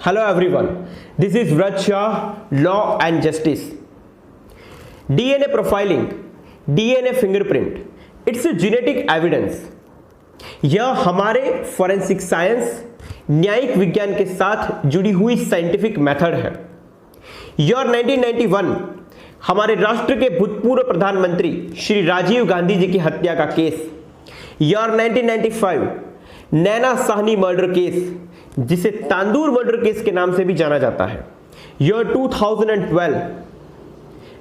Hello everyone, this is Vraj Shah, Law and Justice. DNA profiling, DNA fingerprint, it's a genetic evidence. यह हमारे forensic science, न्यायिक विज्ञान के साथ जुड़ी हुई साइंटिफिक मेथड है। ईयर 1991 हमारे राष्ट्र के भूतपूर्व प्रधानमंत्री श्री राजीव गांधी जी की हत्या का केस। ईयर 1995 नैना साहनी मर्डर केस, जिसे तांदूर मर्डर केस के नाम से भी जाना जाता है। Year 2012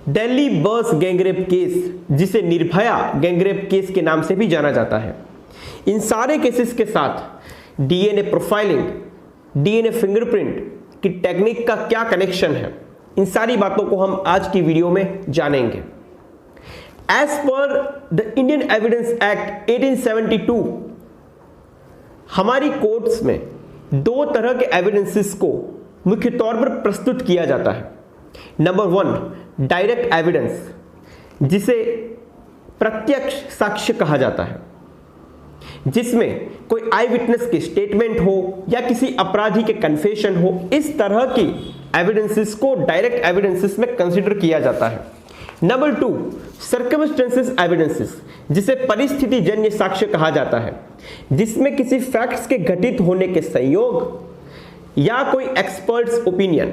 Delhi bus gangrape case, जिसे निर्भया गैंगरेप केस के नाम से भी जाना जाता है। इन सारे केसेस के साथ डीएनए प्रोफाइलिंग, डीएनए फिंगरप्रिंट की टेक्निक का क्या कनेक्शन है, इन सारी बातों को हम आज की वीडियो में जानेंगे। As per the Indian evidence act 1872 हमारी कोर्ट्स में दो तरह के एविडेंसेस को मुख्य तौर पर प्रस्तुत किया जाता है। नंबर 1 डायरेक्ट एविडेंस, जिसे प्रत्यक्ष साक्ष्य कहा जाता है, जिसमें कोई आई विटनेस की स्टेटमेंट हो या किसी अपराधी के कन्फेशन हो। इस तरह की एविडेंसेस को डायरेक्ट एविडेंसेस में कंसीडर किया जाता है। नंबर 2 सर्कमस्टेंसेस एविडेंसेस, जिसे परिस्थिति जन्य साक्ष्य कहा जाता है, जिसमें किसी फैक्ट्स के घटित होने के संयोग या कोई एक्सपर्ट्स ओपिनियन,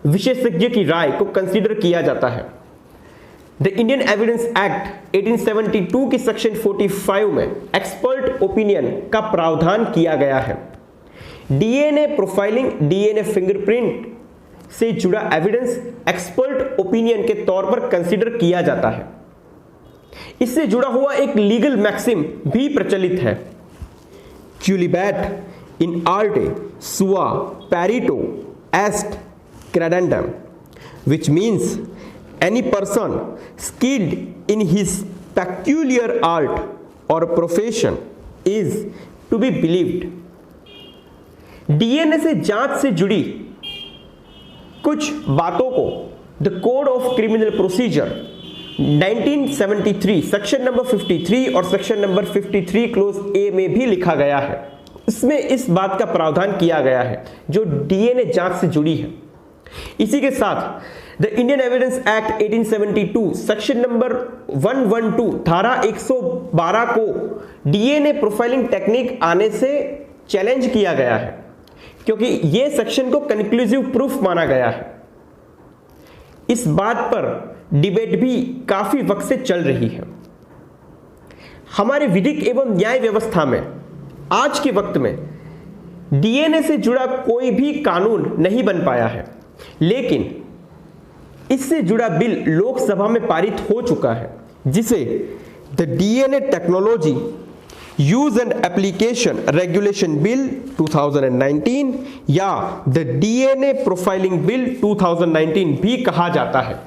विशेषज्ञ की राय को कंसीडर किया जाता है। द इंडियन एविडेंस एक्ट 1872 की सेक्शन 45 में एक्सपर्ट ओपिनियन का प्रावधान किया गया है। डीएनए प्रोफाइलिंग, डीएनए फिंगरप्रिंट से जुड़ा एविडेंस एक्सपर्ट ओपिनियन के तौर पर कंसीडर किया जाता है। इससे जुड़ा हुआ एक लीगल मैक्सिम भी प्रचलित है, क्यूलिबैट इन आर्टे सुआ पैरिटो एस्ट क्रेडेंडम, which means any person skilled in his peculiar art or profession is to be believed। DNA से जांच से जुड़ी कुछ बातों को the code of criminal procedure 1973 section number 53 और सेक्शन नंबर 53 क्लोज ए में भी लिखा गया है। इसमें इस बात का प्रावधान किया गया है जो डीएनए जांच से जुड़ी है। इसी के साथ the Indian evidence act 1872 section number 112 धारा 112 को डीएनए प्रोफाइलिंग टेक्निक आने से चैलेंज किया गया है, क्योंकि यह सेक्शन को कंक्लूसिव प्रूफ माना गया है। इस बात पर डिबेट भी काफी वक्त से चल रही है। हमारे विधिक एवं न्याय व्यवस्था में आज के वक्त में डीएनए से जुड़ा कोई भी कानून नहीं बन पाया है, लेकिन इससे जुड़ा बिल लोकसभा में पारित हो चुका है, जिसे the DNA technology use and application regulation bill 2019 या द डीएनए प्रोफाइलिंग बिल 2019 भी कहा जाता है।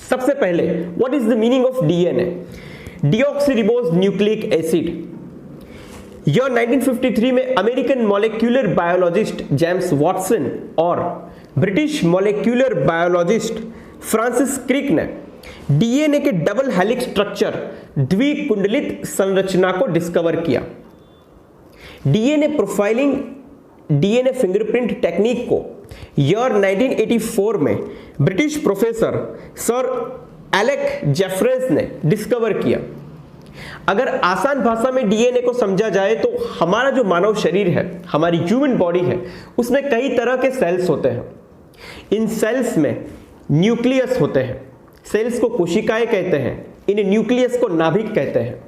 सबसे पहले what is the meaning of DNA? Deoxyribose nucleic acid. Year 1953 में American molecular biologist James Watson और British molecular biologist Francis Crick ने डीएनए के डबल हेलिक्स स्ट्रक्चर, द्विकुंडलित संरचना को डिस्कवर किया। DNA profiling, DNA fingerprint technique को ईयर 1984 में British professor sir Alec जेफरेस ने डिस्कवर किया। अगर आसान भाषा में डीएनए को समझा जाए तो हमारा जो मानव शरीर है, हमारी ह्यूमन बॉडी है, उसमें कई तरह के सेल्स होते हैं। इन सेल्स में न्यूक्लियस होते हैं। सेल्स को कोशिकाएं कहते हैं, इन न्यूक्लियस को नाभिक कहते हैं।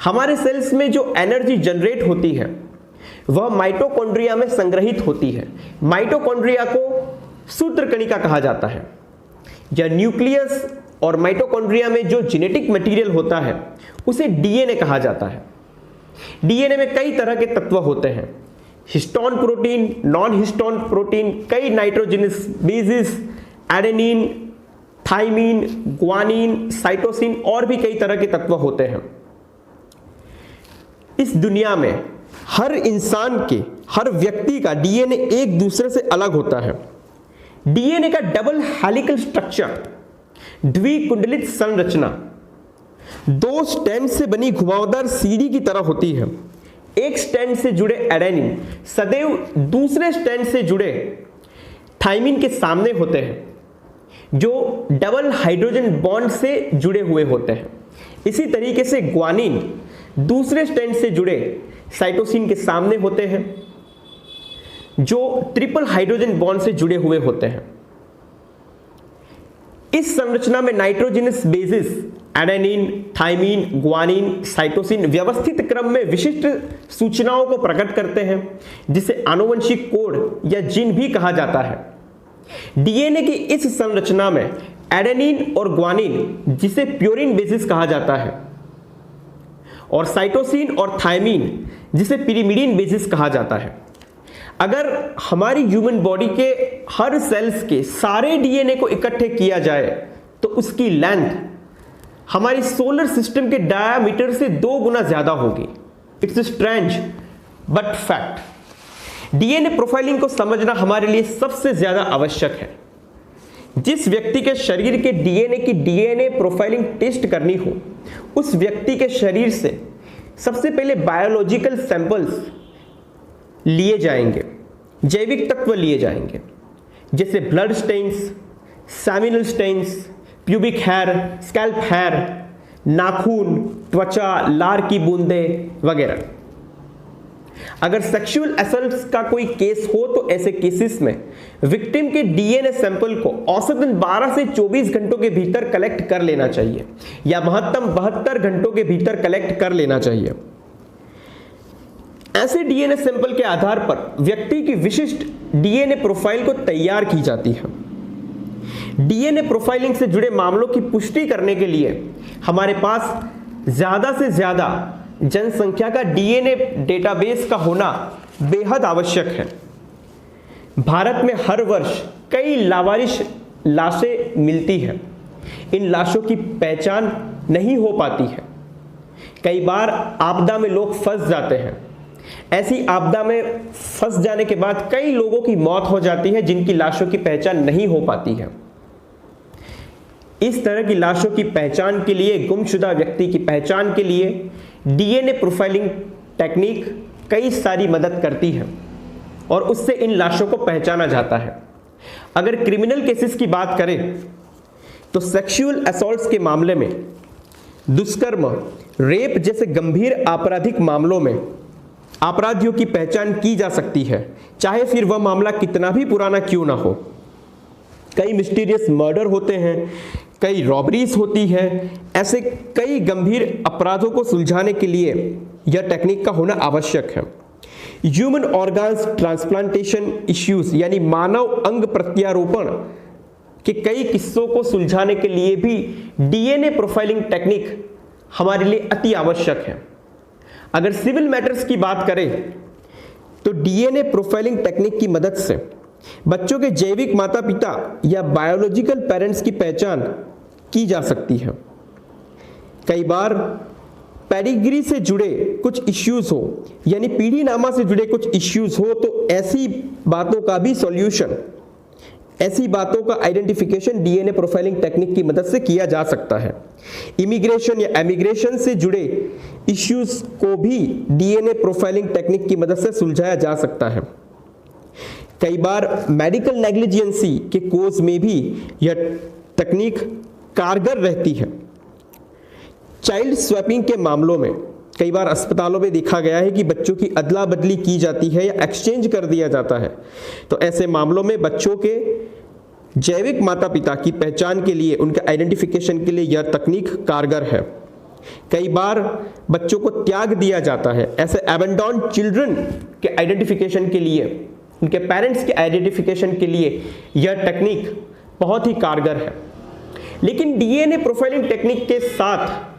हमारे सेल्स में जो एनर्जी जनरेट होती है वह माइटोकॉन्ड्रिया में संग्रहित होती है। माइटोकॉन्ड्रिया को सूत्रकणिका कहा जाता है। या न्यूक्लियस और माइटोकॉन्ड्रिया में जो जेनेटिक मटेरियल होता है उसे डीएनए कहा जाता है। डीएनए में कई तरह के तत्व होते हैं, histone protein, non histone protein, कई nitrogenous bases, adenine, thymine, guanine, cytosine और भी कई तरह के तत्व होते हैं। इस दुनिया में हर इंसान के, हर व्यक्ति का डीएनए एक दूसरे से अलग होता है। डीएनए का डबल हेलिकल स्ट्रक्चर, द्विकुंडलित संरचना, दो स्ट्रैंड से बनी घुमावदार सीढ़ी की तरह होती है। एक स्ट्रैंड से जुड़े एडेनिन सदैव दूसरे स्ट्रैंड से जुड़े थाइमिन के सामने होते हैं जो डबल हाइड्रोजन बॉन्ड से जुड़े हुए होते हैं। इसी तरीके से ग्वानिन दूसरे स्ट्रैंड से जुड़े साइटोसिन के सामने होते हैं जो ट्रिपल हाइड्रोजन बॉन्ड से जुड़े हुए होते हैं। इस संरचना में nitrogenous bases adenine, thymine, guanine, cytosine व्यवस्थित क्रम में विशिष्ट सूचनाओं को प्रकट करते हैं जिसे आनुवंशिक कोड या जीन भी कहा जाता है। डीएनए की इस संरचना में एडेनिन और ग्वानिन जिसे प्यूरिन बेसिस कहा जाता है और साइटोसिन और थाइमिन जिसे पिरिमिडिन बेसिस कहा जाता है। अगर हमारी ह्यूमन बॉडी के हर सेल्स के सारे डीएनए को इकट्ठे किया जाए तो उसकी लेंथ हमारी सोलर सिस्टम के डायामीटर से 2 गुना ज्यादा होगी। It's strange but fact. DNA profiling को समझना हमारे लिए सबसे ज्यादा आवश्यक है। जिस व्यक्ति के शरीर के डीएनए की डीएनए प्रोफाइलिंग टेस्ट करनी हो उस व्यक्ति के शरीर से सबसे पहले बायोलॉजिकल सैंपल्स लिए जाएंगे, जैविक तत्व लिए जाएंगे जैसे blood stains, seminal stains, pubic hair, scalp hair, नाखून, त्वचा, लार की बूंदें वगैरह। अगर सेक्सुअल असल्ट का कोई केस हो तो ऐसे केसेस में विक्टिम के डीएनए सैंपल को औसतन 12 से 24 घंटों के भीतर कलेक्ट कर लेना चाहिए या महत्तम 72 घंटों के भीतर कलेक्ट कर लेना चाहिए। ऐसे डीएनए सैंपल के आधार पर व्यक्ति की विशिष्ट डीएनए प्रोफाइल को तैयार की जाती है। डीएनए प्रोफाइलिंग से जुड़े मामलों की पुष्टि करने के लिए हमारे पास ज्यादा से ज्यादा जनसंख्या का डीएनए डेटाबेस का होना बेहद आवश्यक है। भारत में हर वर्ष कई लावारिश लाशें मिलती हैं। इन लाशों की पहचान नहीं हो पाती है। कई बार आपदा में लोग फंस जाते हैं। ऐसी आपदा में फंस जाने के बाद कई लोगों की मौत हो जाती है जिनकी लाशों की पहचान नहीं हो पाती है। इस तरह की लाशों की पहचान के लिए, गुमशुदा व्यक्ति की पहचान के लिए डीएनए प्रोफाइलिंग टेक्निक कई सारी मदद करती है और उससे इन लाशों को पहचाना जाता है। अगर क्रिमिनल केसेस की बात करें तो सेक्सुअल असॉल्ट्स के मामले में, दुष्कर्म, रेप जैसे गंभीर आपराधिक मामलों में अपराधियों की पहचान की जा सकती है, चाहे फिर वह मामला कितना भी पुराना क्यों ना हो। कई मिस्टीरियस मर्डर होते हैं, कई रॉबरीज होती है। ऐसे कई गंभीर अपराधों को सुलझाने के लिए यह टेक्निक का होना आवश्यक है। ह्यूमन ऑर्गन्स ट्रांसप्लांटेशन इश्यूज यानी मानव अंग प्रत्यारोपण के कई किस्सों को सुलझाने के लिए भी डीएनए प्रोफाइलिंग टेक्निक हमारे लिए अति आवश्यक है। अगर सिविल मैटर्स की बात करें तो डीएनए प्रोफाइलिंग टेक्निक की मदद से बच्चों के जैविक माता पिता या बायोलॉजिकल पेरेंट्स की पहचान की जा सकती है। कई बार पेडिग्री से जुड़े कुछ इश्यूज हो यानी पीढ़ीनामा से जुड़े कुछ इश्यूज हो तो ऐसी बातों का भी सॉल्यूशन, ऐसी बातों का आइडेंटिफिकेशन डीएनए प्रोफाइलिंग टेक्निक की मदद से किया जा सकता है। इमिग्रेशन या एमिग्रेशन से जुड़े इश्यूज को भी डीएनए प्रोफाइलिंग टेक्निक की मदद से सुलझाया जा सकता है। कई बार मेडिकल नेग्लिजेंसी के कोज में भी यह तकनीक कारगर रहती है। चाइल्ड स्वैपिंग के मामलों में कई बार अस्पतालों में देखा गया है कि बच्चों की अदला बदली की जाती है या एक्सचेंज कर दिया जाता है। तो ऐसे मामलों में बच्चों के जैविक माता पिता की पहचान के लिए, उनके आइडेंटिफिकेशन के लिए यह तकनीक कारगर है। कई बार बच्चों को त्याग दिया जाता है। ऐसे एबेंडॉन्ड चिल्ड्रन के आइडेंटिफिकेशन के लिए, उनके पेरेंट्स के आइडेंटिफिकेशन के लिए यह टेक्निक बहुत ही कारगर है। लेकिन डीएनए प्रोफाइलिंग टेक्निक के साथ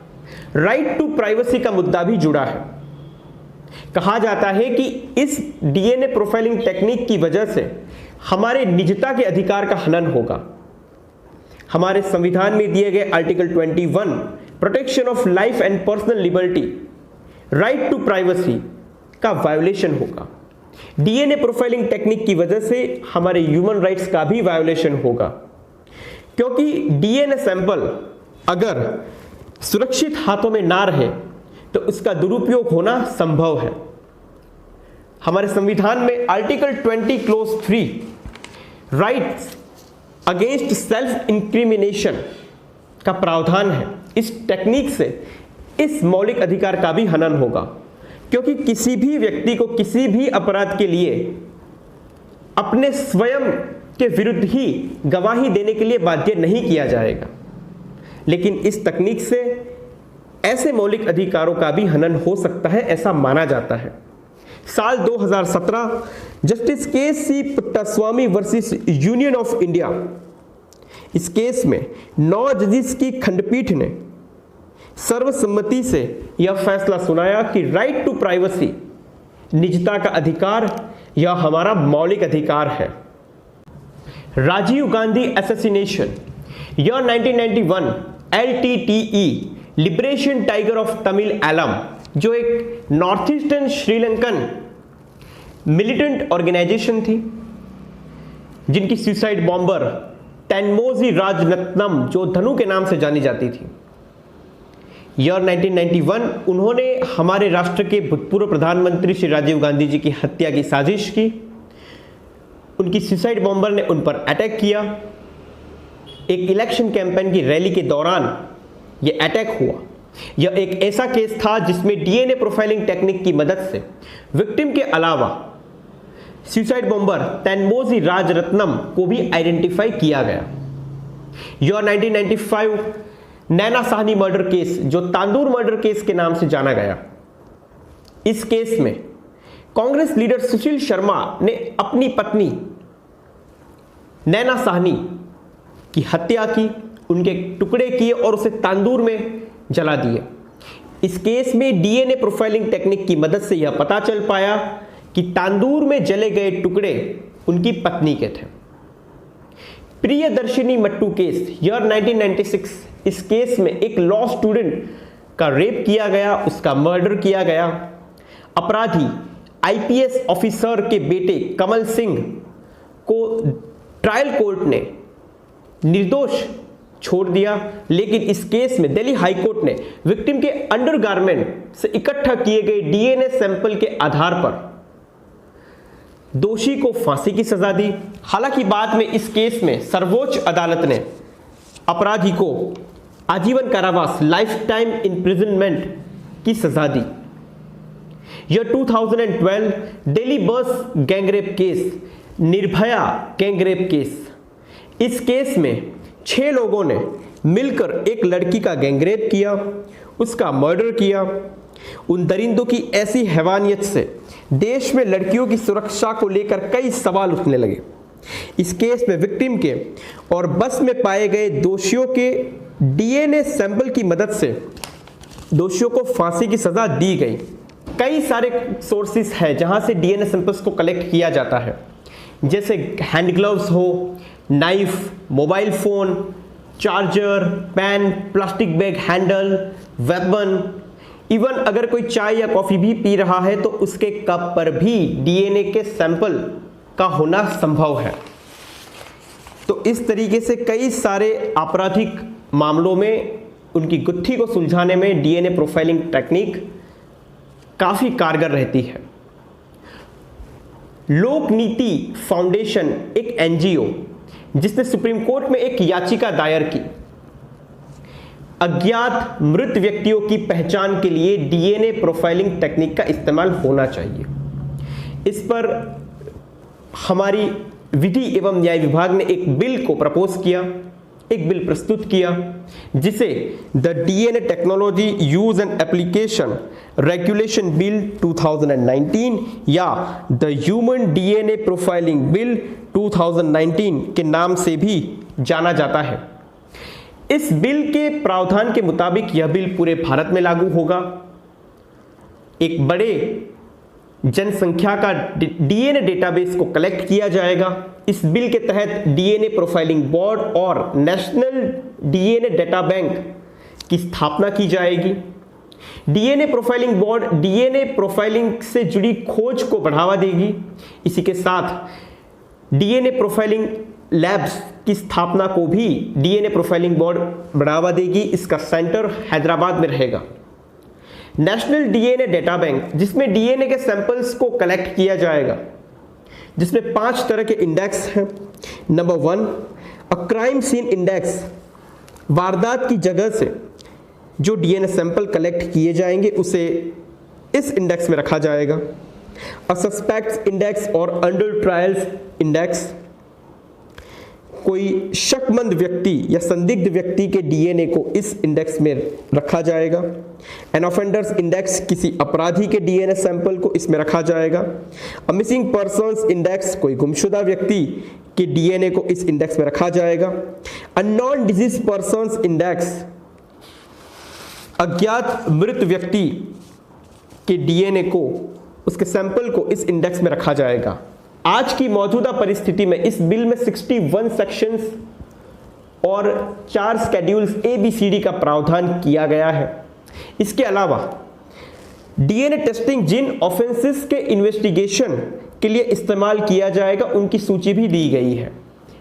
राइट टू प्राइवेसी का मुद्दा भी जुड़ा है। कहा जाता है कि इस डीएनए प्रोफाइलिंग टेक्निक की वजह से हमारे निजता के अधिकार का हनन होगा। हमारे संविधान में दिए गए article 21 protection of life and personal liberty, right to privacy का वायोलेशन होगा। डीएनए प्रोफाइलिंग टेक्निक की वजह से हमारे ह्यूमन राइट्स का भी वायोलेशन होगा, क्योंकि डीएनए सैंपल अगर सुरक्षित हाथों में ना रहे तो उसका दुरुपयोग होना संभव है। हमारे संविधान में article 20 close 3 rights against self incrimination का प्रावधान है। इस टेक्निक से इस मौलिक अधिकार का भी हनन होगा, क्योंकि किसी भी व्यक्ति को किसी भी अपराध के लिए अपने स्वयं के विरुद्ध ही गवाही देने के लिए बाध्य नहीं किया जाएगा। लेकिन इस तकनीक से ऐसे मौलिक अधिकारों का भी हनन हो सकता है, ऐसा माना जाता है। साल 2017 justice KC. Puttaswamy versus union of India, इस केस में 9 जजिस की खंडपीठ ने सर्वसम्मति से यह फैसला सुनाया कि राइट टू प्राइवेसी, निजता का अधिकार, यह हमारा मौलिक अधिकार है। राजीव गांधी असैसिनेशन, यह 1991 LTTE liberation tiger of Tamil Eelam, जो एक north eastern Sri Lankan militant organization थी, जिनकी सुसाइड बॉम्बर तेनमोजी राजरत्नम, जो धनु के नाम से जानी जाती थी, ईयर 1991 उन्होंने हमारे राष्ट्र के भूतपूर्व प्रधानमंत्री श्री राजीव गांधी जी की हत्या की साजिश की। उनकी सुसाइड बॉम्बर ने उन पर अटैक किया। एक इलेक्शन कैंपेन की रैली के दौरान यह अटैक हुआ। यह एक ऐसा केस था जिसमें डीएनए प्रोफाइलिंग टेक्निक की मदद से विक्टिम के अलावा सुसाइड बॉम्बर तेनमोजी राजरत्नम को भी आइडेंटिफाई किया गया। ईयर 1995 नैना साहनी मर्डर केस, जो तांदूर मर्डर केस के नाम से जाना गया, इस केस में कांग्रेस लीडर सुशील शर्मा ने अपनी पत्नी नैना साहनी की हत्या की, उनके टुकड़े किए और उसे तांदूर में जला दिए। इस केस में डीएनए प्रोफाइलिंग टेक्निक की मदद से यह पता चल पाया कि तांदूर में जले गए टुकड़े उनकी पत्नी के थे। प्रियदर्शिनी मट्टू केस, ईयर 1996, इस केस में एक लॉ स्टूडेंट का रेप किया गया, उसका मर्डर किया गया। अपराधी आईपीएस ऑफिसर के बेटे कमल सिंह को ट्रायल कोर्ट ने निर्दोष छोड़ दिया, लेकिन इस केस में दिल्ली हाई कोर्ट ने विक्टिम के अंडरगारमेंट से इकट्ठा किए गए डीएनए सैंपल के आधार पर दोषी को फांसी की सजा दी। हालांकि बाद में इस केस में सर्वोच्च अदालत ने अपराधी को आजीवन कारावास, लाइफ टाइम इम्प्रिजनमेंट की सजा दी। यह 2012 Delhi bus gangrape case, Nirbhaya gangrape case, इस केस में 6 लोगों ने मिलकर एक लड़की का गैंगरेप किया, उसका मर्डर किया। उन दरिंदों की ऐसी हैवानियत से देश में लड़कियों की सुरक्षा को लेकर कई सवाल उठने लगे। इस केस में विक्टिम के और बस में पाए गए दोषियों के डीएनए सैंपल की मदद से दोषियों को फांसी की सजा दी गई। कई सारे सोर्सेस हैं जहां से डीएनए सैंपल्स को कलेक्ट किया जाता है, जैसे हैंड ग्लव्स हो, knife, mobile phone, charger, pen, plastic bag handle, weapon, even अगर कोई चाय या कॉफी भी पी रहा है तो उसके कप पर भी डीएनए के सैंपल का होना संभव है। तो इस तरीके से कई सारे आपराधिक मामलों में उनकी गुत्थी को सुलझाने में डीएनए प्रोफाइलिंग टेक्निक काफी कारगर रहती है। लोक नीति फाउंडेशन एक एनजीओ जिसने सुप्रीम कोर्ट में एक याचिका दायर की, अज्ञात मृत व्यक्तियों की पहचान के लिए डीएनए प्रोफाइलिंग टेक्निक का इस्तेमाल होना चाहिए। इस पर हमारी विधि एवं न्याय विभाग ने एक बिल को प्रपोज किया, एक बिल प्रस्तुत किया, जिसे the DNA technology use and application regulation bill 2019 या the human DNA profiling bill 2019 के नाम से भी जाना जाता है। इस बिल के प्रावधान के मुताबिक यह बिल पूरे भारत में लागू होगा। एक बड़े जनसंख्या का डीएनए डेटाबेस को कलेक्ट किया जाएगा। इस बिल के तहत डीएनए प्रोफाइलिंग बोर्ड और नेशनल डीएनए डेटा बैंक की स्थापना की जाएगी। DNA profiling board DNA profiling से जुड़ी खोज को बढ़ावा देगी। इसी के साथ डीएनए प्रोफाइलिंग लैब्स की स्थापना को भी डीएनए प्रोफाइलिंग बोर्ड बढ़ावा देगी। इसका सेंटर हैदराबाद में रहेगा। नेशनल डीएनए डेटा बैंक, जिसमें डीएनए के सैंपल्स को कलेक्ट किया जाएगा, जिसमें 5 तरह के इंडेक्स हैं। Number 1, a crime scene index, वारदात की जगह से जो डीएनए सैंपल कलेक्ट किए जाएंगे उसे इस इंडेक्स में रखा जाएगा। अ सस्पेक्ट्स इंडेक्स और अंडर ट्रायल्स इंडेक्स, कोई शकमंद व्यक्ति या संदिग्ध व्यक्ति के डीएनए को इस इंडेक्स में रखा जाएगा। एन ऑफेंडर्स इंडेक्स, किसी अपराधी के डीएनए सैंपल को इसमें रखा जाएगा। अ मिसिंग पर्सन्स इंडेक्स, कोई गुमशुदा व्यक्ति के डीएनए को इस इंडेक्स में रखा जाएगा। A non disease persons index, अज्ञात मृत व्यक्ति के डीएनए को, उसके सैंपल को इस इंडेक्स में रखा जाएगा। आज की मौजूदा परिस्थिति में इस बिल में 61 सेक्शंस और 4 स्केड्यूल्स ABCD का प्रावधान किया गया है। इसके अलावा डीएनए टेस्टिंग जिन ऑफेंसेस के इन्वेस्टिगेशन के लिए इस्तेमाल किया जाएगा उनकी सूची भी दी गई है।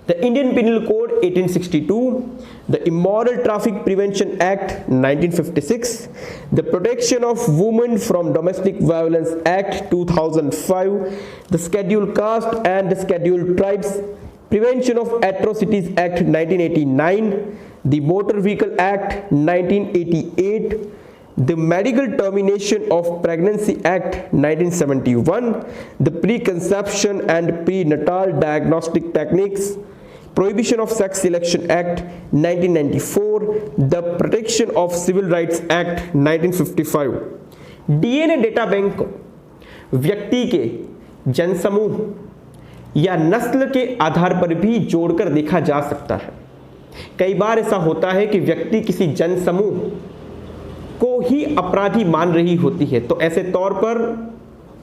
The Indian penal code 1862, the immoral traffic prevention act 1956, the protection of women from domestic violence act 2005, the schedule caste and the schedule tribes prevention of atrocities act 1989, the motor vehicle act 1988, the Medical Termination of Pregnancy Act 1971, the Preconception and Prenatal Diagnostic Techniques Prohibition of Sex Selection Act 1994, the Protection of Civil Rights Act 1955। DNA data bank को व्यक्ति के जनसमूह या नस्ल के आधार पर भी जोड़कर देखा जा सकता है। कई बार ऐसा होता है कि व्यक्ति किसी जनसमूह को ही अपराधी मान रही होती है, तो ऐसे तौर पर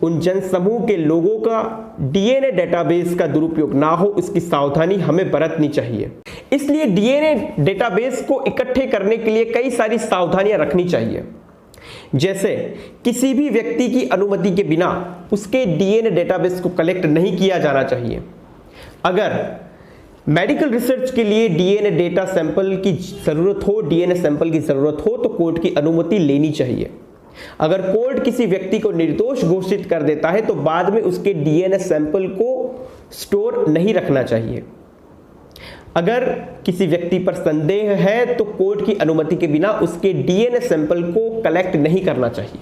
उन जनसमूह के लोगों का डीएनए डेटाबेस का दुरुपयोग ना हो, इसकी सावधानी हमें बरतनी चाहिए। इसलिए डीएनए डेटाबेस को इकट्ठे करने के लिए कई सारी सावधानियां रखनी चाहिए, जैसे किसी भी व्यक्ति की अनुमति के बिना उसके डीएनए डेटाबेस को कलेक्ट नहीं किया जाना चाहिए। अगर मेडिकल रिसर्च के लिए डीएनए डेटा सैंपल की ज़रूरत हो, डीएनए सैंपल की ज़रूरत हो, तो कोर्ट की अनुमति लेनी चाहिए। अगर कोर्ट किसी व्यक्ति को निर्दोष घोषित कर देता है तो बाद में उसके डीएनए सैंपल को स्टोर नहीं रखना चाहिए। अगर किसी व्यक्ति पर संदेह है तो कोर्ट की अनुमति के बिना उसके डीएनए सैंपल को कलेक्ट नहीं करना चाहिए।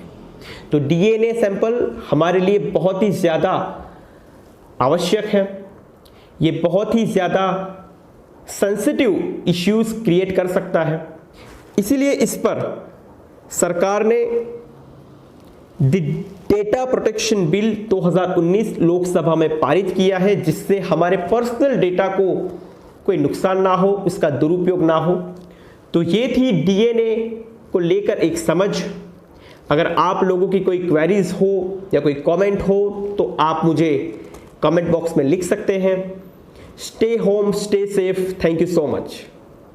तो डीएनए सैंपल हमारे लिए बहुत ही ज़्यादा आवश्यक है। ये बहुत ही ज़्यादा सेंसिटिव इश्यूज क्रिएट कर सकता है, इसीलिए इस पर सरकार ने डेटा प्रोटेक्शन बिल 2019 लोकसभा में पारित किया है, जिससे हमारे पर्सनल डेटा को कोई नुकसान ना हो, उसका दुरुपयोग ना हो। तो ये थी डीएनए को लेकर एक समझ। अगर आप लोगों की कोई क्वेरीज हो या कोई कमेंट हो तो आप मुझे कमेंट बॉक्स में लिख सकते हैं। Stay home, stay safe. Thank you so much.